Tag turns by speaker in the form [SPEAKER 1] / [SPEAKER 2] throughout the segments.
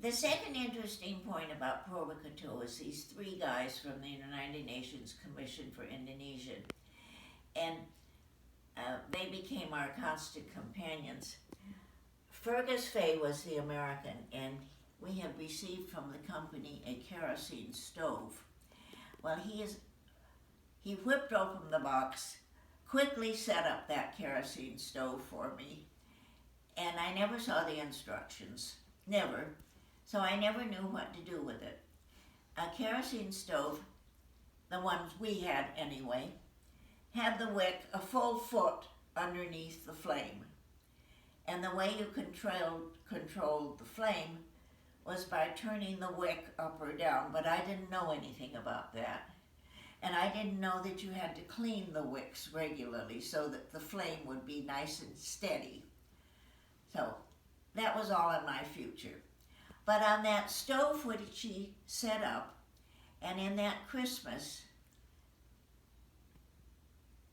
[SPEAKER 1] The second interesting point about Purwokerto is these three guys from the United Nations Commission for Indonesia, and they became our constant companions. Fergus Fay was the American, and we had received from the company a kerosene stove. Well, he whipped open the box, quickly set up that kerosene stove for me, and I never saw the instructions, never, so I never knew what to do with it. A kerosene stove, the ones we had anyway, had the wick a full foot underneath the flame. And the way you controlled the flame was by turning the wick up or down, but I didn't know anything about that. And I didn't know that you had to clean the wicks regularly so that the flame would be nice and steady. So that was all in my future. But on that stove which she set up, and in that Christmas,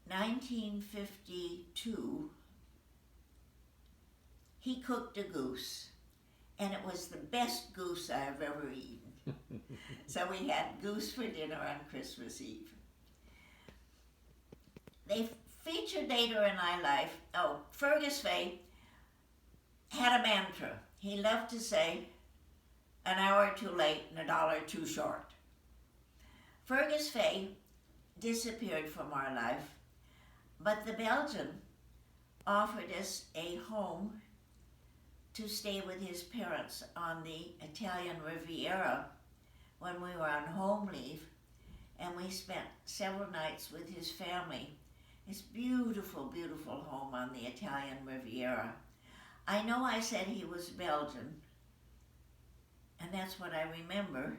[SPEAKER 1] 1952, he cooked a goose, and it was the best goose I've ever eaten. So we had goose for dinner on Christmas Eve. They featured later in my life, Fergus Fay had a mantra. He loved to say, an hour too late and a dollar too short. Fergus Fay disappeared from our life, but the Belgian offered us a home to stay with his parents on the Italian Riviera when we were on home leave, and we spent several nights with his family. His beautiful, beautiful home on the Italian Riviera. I know I said he was Belgian, and that's what I remember.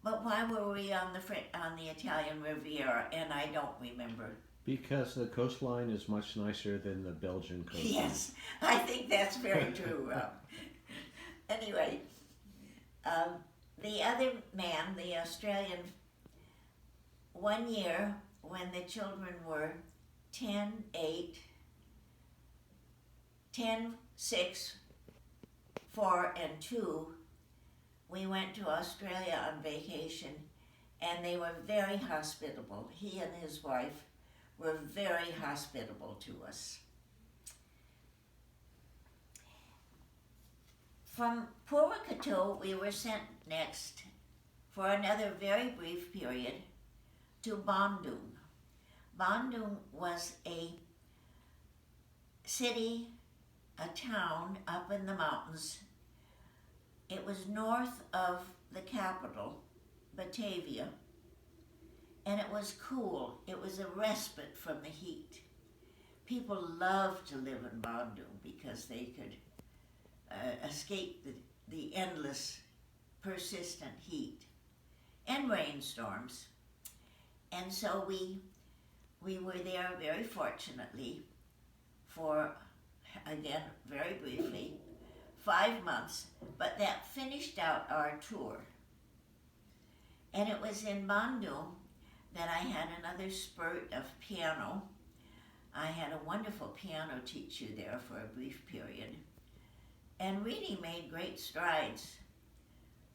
[SPEAKER 1] But why were we on the Italian Riviera, and I don't remember?
[SPEAKER 2] Because the coastline is much nicer than the Belgian coastline.
[SPEAKER 1] Yes, I think that's very true, Rob. Anyway, the other man, the Australian, one year when the children were 10, 8, 10, 6, 4, and 2, we went to Australia on vacation, and they were very hospitable. He and his wife were very hospitable to us. From Purwokerto, we were sent next for another very brief period to Bandung. Bandung was a city, a town up in the mountains. It was north of the capital, Batavia, and it was cool. It was a respite from the heat. People loved to live in Bandung because they could escape the endless, persistent heat and rainstorms. And so we were there very fortunately for, again, very briefly, 5 months, but that finished out our tour. And it was in Bandung that I had another spurt of piano. I had a wonderful piano teacher there for a brief period, and really made great strides.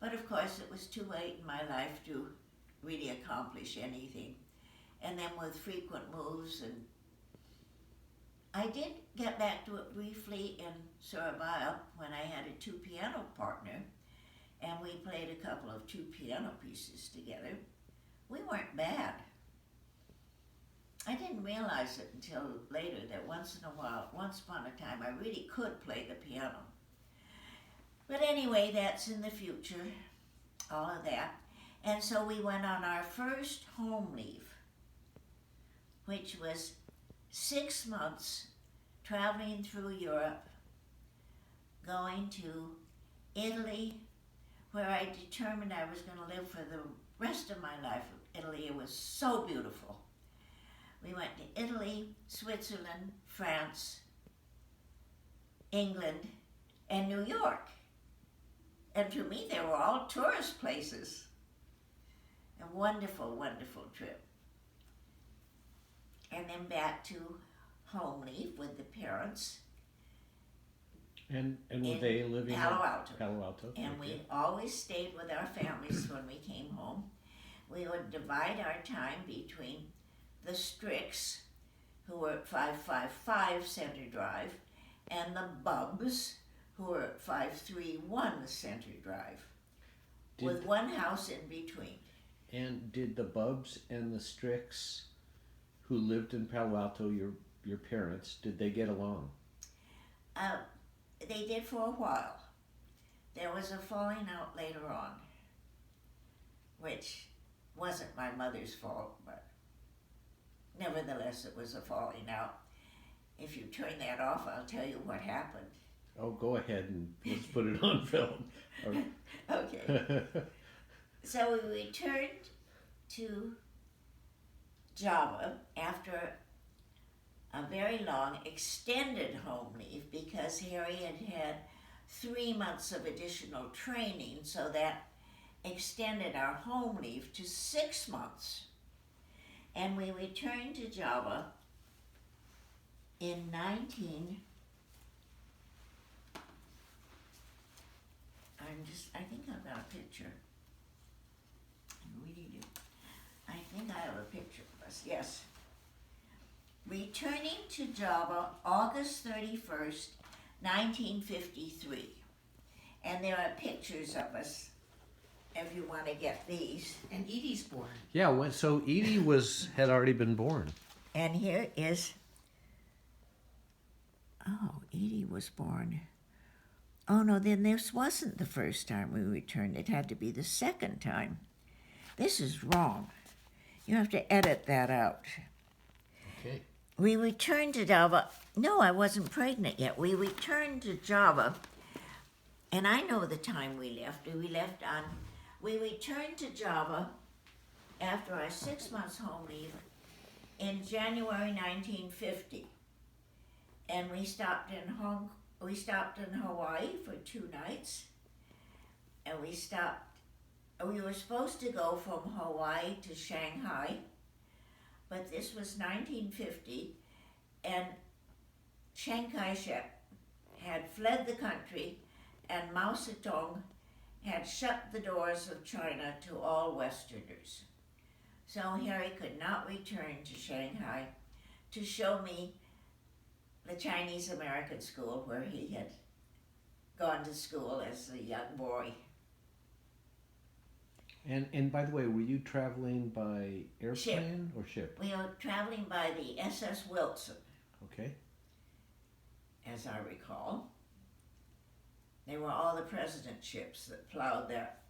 [SPEAKER 1] But of course it was too late in my life to really accomplish anything. And then with frequent moves, and I did get back to it briefly in Surabaya when I had a two-piano partner, and we played a couple of two piano pieces together. We weren't bad. I didn't realize it until later that once upon a time, I really could play the piano. But anyway, that's in the future, all of that. And so we went on our first home leave, which was 6 months traveling through Europe, going to Italy, where I determined I was going to live for the rest of my life. Italy, it was so beautiful. We went to Italy, Switzerland, France, England, and New York. And to me, they were all tourist places. A wonderful, wonderful trip. And then back to home leave with the parents.
[SPEAKER 2] And were
[SPEAKER 1] in
[SPEAKER 2] they living
[SPEAKER 1] Palo
[SPEAKER 2] in
[SPEAKER 1] Alto.
[SPEAKER 2] Palo Alto?
[SPEAKER 1] And
[SPEAKER 2] Okay.
[SPEAKER 1] we always stayed with our families when we came home. We would divide our time between the Stricks, who were at 555 Center Drive, and the Bubs, who were at 531 Center Drive, with one house in between.
[SPEAKER 2] And did the Bubs and the Stricks, who lived in Palo Alto, your parents, did they get along?
[SPEAKER 1] They did for a while. There was a falling out later on, which wasn't my mother's fault, but nevertheless it was a falling out. If you turn that off, I'll tell you what happened.
[SPEAKER 2] Oh, go ahead and let's put it on film.
[SPEAKER 1] Okay. So we returned to Java after a very long extended home leave because Harry had had 3 months of additional training, so that extended our home leave to 6 months. And we returned to Java in I think I've got a picture. I really do. I think I have a picture of us, yes. Returning to Java August 31st, 1953. And there are pictures of us, if you want to get these.
[SPEAKER 3] And Edie's born.
[SPEAKER 2] Yeah, so Edie had already been born.
[SPEAKER 1] And here is, Edie was born. Oh no, then this wasn't the first time we returned. It had to be the second time. This is wrong. You have to edit that out.
[SPEAKER 2] Okay.
[SPEAKER 1] We returned to Java. No, I wasn't pregnant yet. We returned to Java, and I know the time we left. We returned to Java after our 6 months home leave in January 1950, and we stopped in Hawaii for 2 nights, and we were supposed to go from Hawaii to Shanghai, but this was 1950, and Chiang Kai-shek had fled the country, and Mao Zedong had shut the doors of China to all Westerners. So Harry could not return to Shanghai to show me the Chinese American school where he had gone to school as a young boy.
[SPEAKER 2] And by the way, were you traveling by airplane or ship?
[SPEAKER 1] We were traveling by the SS Wilson,
[SPEAKER 2] Okay.
[SPEAKER 1] as I recall. They were all the president ships that plowed that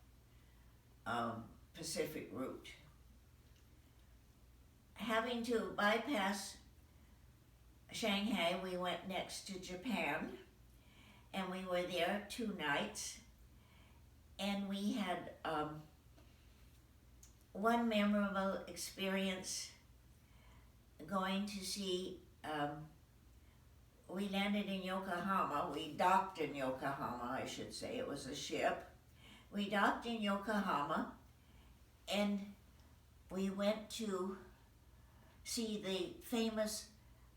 [SPEAKER 1] Pacific route. Having to bypass Shanghai, we went next to Japan, and we were there 2 nights, and we had one memorable experience going to see, we landed in Yokohama. We docked in Yokohama, I should say. It was a ship. We docked in Yokohama, and we went to see the famous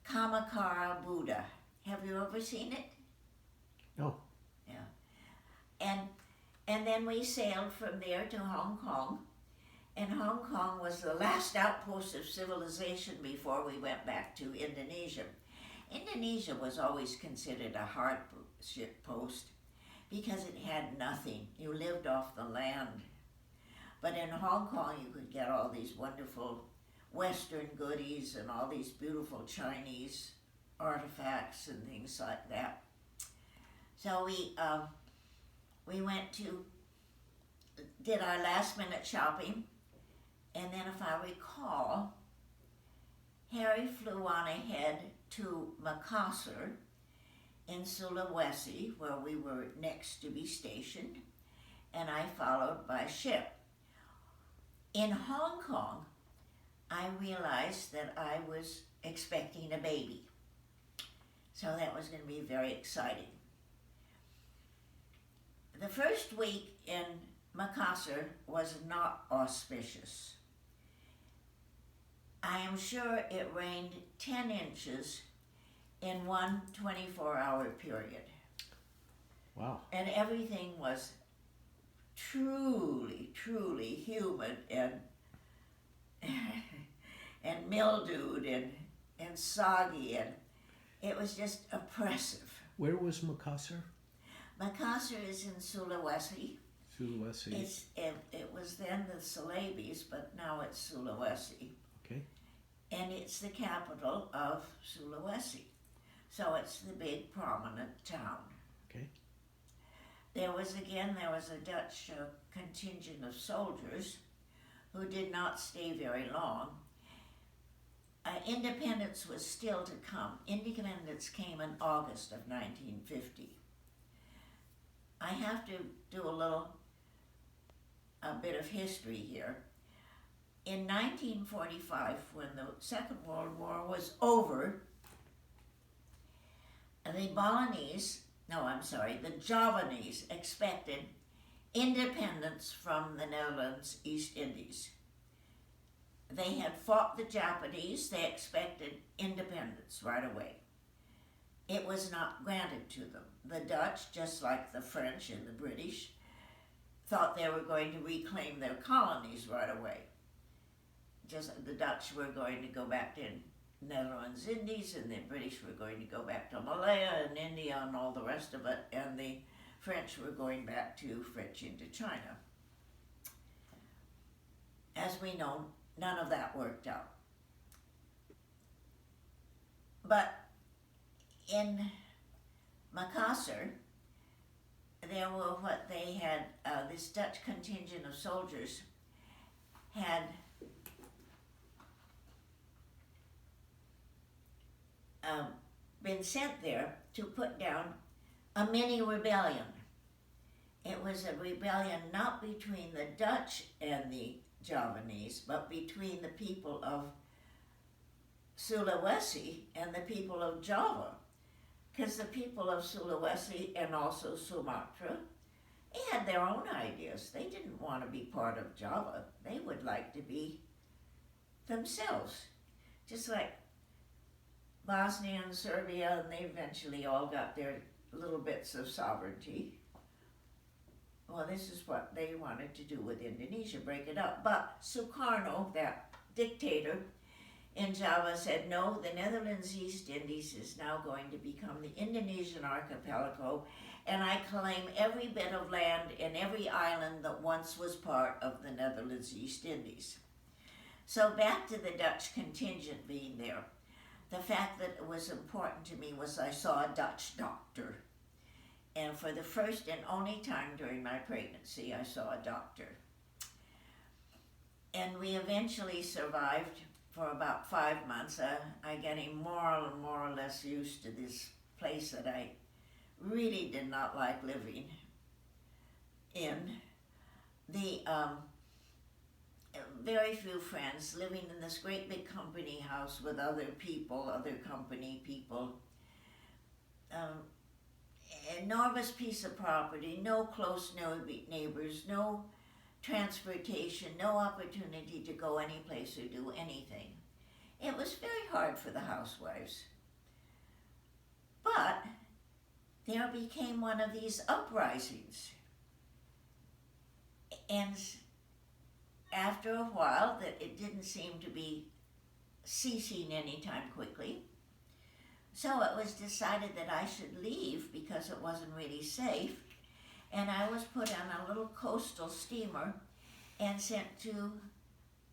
[SPEAKER 1] Kamakura Buddha. Have you ever seen it?
[SPEAKER 2] No.
[SPEAKER 1] Yeah. And then we sailed from there to Hong Kong. And Hong Kong was the last outpost of civilization before we went back to Indonesia. Indonesia was always considered a hardship post because it had nothing. You lived off the land. But in Hong Kong, you could get all these wonderful Western goodies and all these beautiful Chinese artifacts and things like that. So we did our last minute shopping, and then if I recall, Harry flew on ahead to Makassar in Sulawesi, where we were next to be stationed, and I followed by ship. In Hong Kong, I realized that I was expecting a baby. So that was going to be very exciting. The first week in Makassar was not auspicious. I am sure it rained 10 inches in one 24-hour period.
[SPEAKER 2] Wow.
[SPEAKER 1] And everything was truly, truly humid and and mildewed and soggy, and it was just oppressive.
[SPEAKER 2] Where was Makassar?
[SPEAKER 1] Makassar is in Sulawesi.
[SPEAKER 2] Sulawesi.
[SPEAKER 1] It was then the Celebes, but now it's Sulawesi.
[SPEAKER 2] Okay.
[SPEAKER 1] And it's the capital of Sulawesi. So it's the big prominent town.
[SPEAKER 2] Okay.
[SPEAKER 1] There was a Dutch contingent of soldiers who did not stay very long. Independence was still to come. Independence came in August of 1950. I have to do a bit of history here. In 1945, when the Second World War was over, the Javanese expected independence from the Netherlands East Indies. They had fought the Japanese, they expected independence right away. It was not granted to them. The Dutch, just like the French and the British, thought they were going to reclaim their colonies right away. Just the Dutch were going to go back to Netherlands Indies, and the British were going to go back to Malaya and India and all the rest of it, and the French were going back to French Indochina. As we know, none of that worked out. But in Makassar, there were this Dutch contingent of soldiers had been sent there to put down a mini rebellion. It was a rebellion not between the Dutch and the Javanese, but between the people of Sulawesi and the people of Java. Because the people of Sulawesi and also Sumatra, they had their own ideas. They didn't want to be part of Java. They would like to be themselves. Just like Bosnia and Serbia, and they eventually all got their little bits of sovereignty. Well, this is what they wanted to do with Indonesia, break it up. But Sukarno, that dictator in Java, said, no, the Netherlands East Indies is now going to become the Indonesian archipelago, and I claim every bit of land in every island that once was part of the Netherlands East Indies. So back to the Dutch contingent being there. The fact that it was important to me was I saw a Dutch doctor. And for the first and only time during my pregnancy, I saw a doctor. And we eventually survived for about 5 months. I getting more and more or less used to this place that I really did not like living in. The very few friends, living in this great big company house with other company people. Enormous piece of property, no close neighbors, no transportation, no opportunity to go any place or do anything. It was very hard for the housewives. But there became one of these uprisings. And after a while, that it didn't seem to be ceasing anytime quickly. So it was decided that I should leave because it wasn't really safe. And I was put on a little coastal steamer and sent to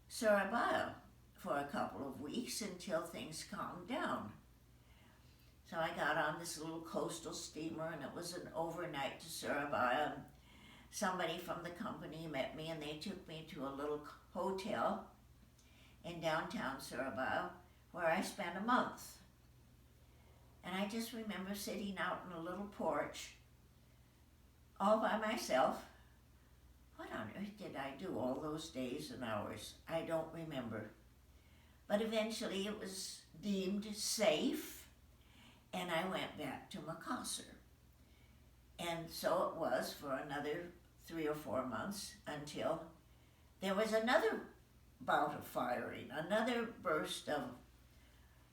[SPEAKER 1] Surabaya for a couple of weeks until things calmed down. So I got on this little coastal steamer, and it was an overnight to Surabaya. Somebody from the company met me, and they took me to a little hotel in downtown Surabaya where I spent a month. And I just remember sitting out in a little porch all by myself. What on earth did I do all those days and hours? I don't remember. But eventually it was deemed safe, and I went back to Makassar. And so it was for another 3 or 4 months until there was another bout of firing, another burst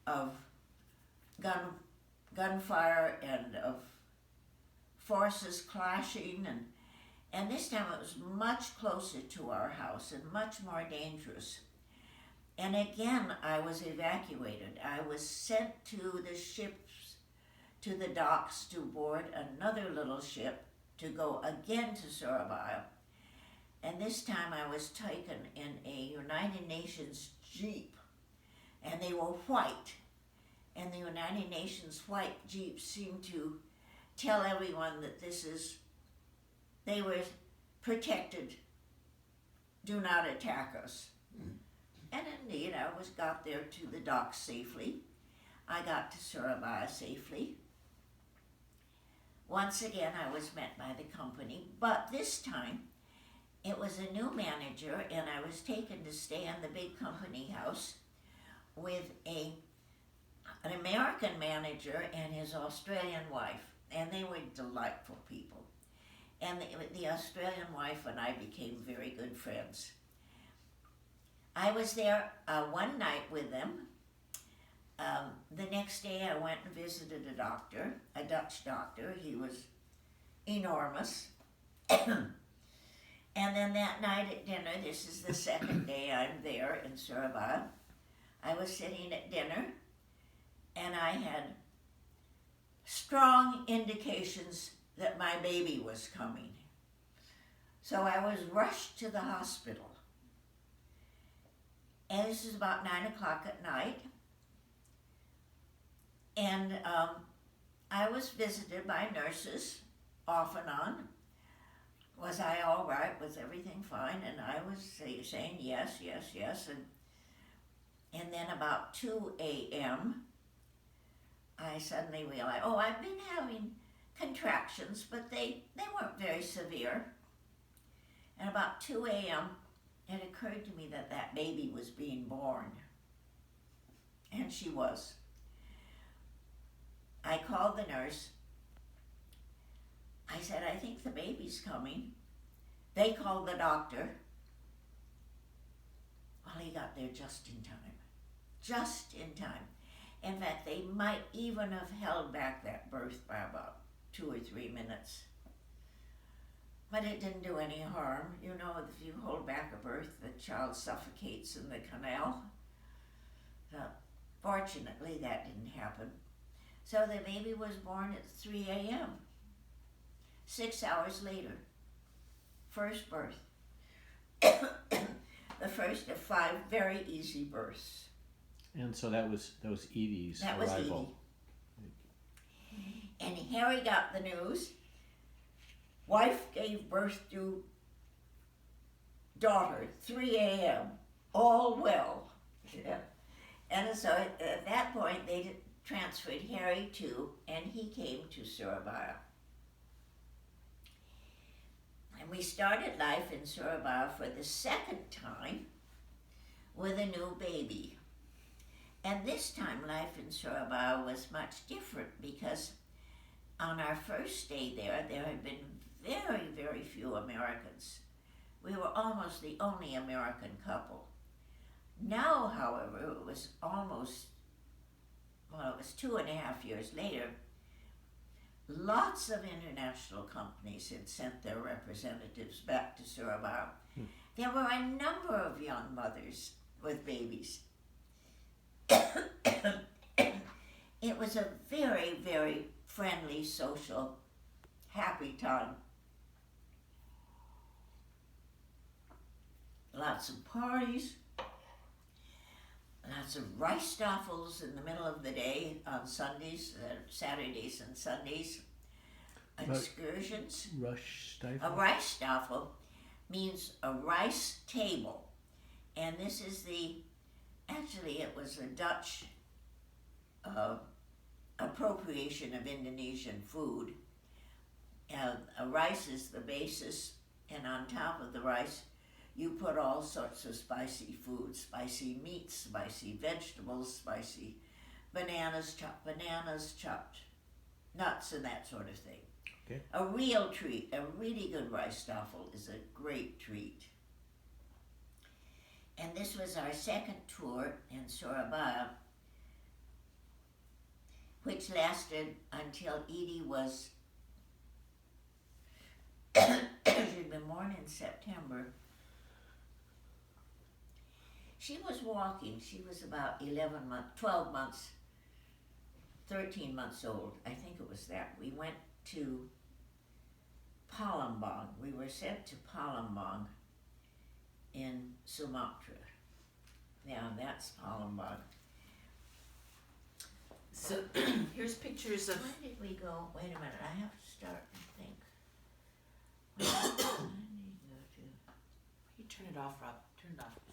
[SPEAKER 1] of gunfire and of forces clashing, and this time it was much closer to our house and much more dangerous. And again, I was evacuated. I was sent to the ships, to the docks to board another little ship to go again to Surabaya. And this time I was taken in a United Nations Jeep, and they were white. And the United Nations white Jeep seemed to tell everyone that they were protected. Do not attack us. And indeed, I got there to the docks safely. I got to Surabaya safely. Once again, I was met by the company, but this time it was a new manager, and I was taken to stay in the big company house with an American manager and his Australian wife, and they were delightful people. And the Australian wife and I became very good friends. I was there one night with them. The next day I went and visited a doctor, a Dutch doctor. He was enormous. And then that night at dinner, this is the second day I'm there in Surabaya, I was sitting at dinner, and I had strong indications that my baby was coming. So I was rushed to the hospital. And this is about 9 o'clock at night. And I was visited by nurses off and on. Was I all right? Was everything fine? And I was saying yes, yes, yes. And then about 2 a.m., I suddenly realized, I've been having contractions, but they weren't very severe. And about 2 a.m., it occurred to me that that baby was being born. And she was. I called the nurse. I said, I think the baby's coming. They called the doctor. Well, he got there just in time. Just in time. In fact, they might even have held back that birth by about 2 or 3 minutes. But it didn't do any harm. You know, if you hold back a birth, the child suffocates in the canal. Fortunately, that didn't happen. So the baby was born at 3 a.m. 6 hours later. First birth. The first of 5 very easy births.
[SPEAKER 2] And so that was Edie's
[SPEAKER 1] that
[SPEAKER 2] arrival.
[SPEAKER 1] Was Edie. And Harry got the news. Wife gave birth to daughter, 3 a.m., all well. Yeah. And so at that point, they transferred Harry to, and he came to Surabaya. And we started life in Surabaya for the second time with a new baby. And this time life in Surabaya was much different because on our first day there had been very, very few Americans. We were almost the only American couple. Now, however, it was 2.5 years later, lots of international companies had sent their representatives back to Surabaya. There were a number of young mothers with babies. It was a very, very friendly, social, happy time. Lots of parties, lots of rice staffels in the middle of the day on Sundays, Saturdays and Sundays, excursions.
[SPEAKER 2] A
[SPEAKER 1] rice staffel means a rice table. And this is actually it was a Dutch appropriation of Indonesian food. Rice is the basis, and on top of the rice, you put all sorts of spicy foods, spicy meats, spicy vegetables, spicy bananas, chopped nuts, and that sort of thing.
[SPEAKER 2] Okay.
[SPEAKER 1] A real treat, a really good rice staffel is a great treat. And this was our second tour in Surabaya, which lasted until Edie was She'd been born in September. She was walking. She was about 12 months, 13 months old. I think it was that. We went to Palembang. We were sent to Palembang in Sumatra. Yeah, that's Palembang.
[SPEAKER 3] So here's pictures of.
[SPEAKER 1] Where did we go? Wait a minute, I have to start and think. Where did we go to?
[SPEAKER 3] You turn it off, Rob. Turn it off.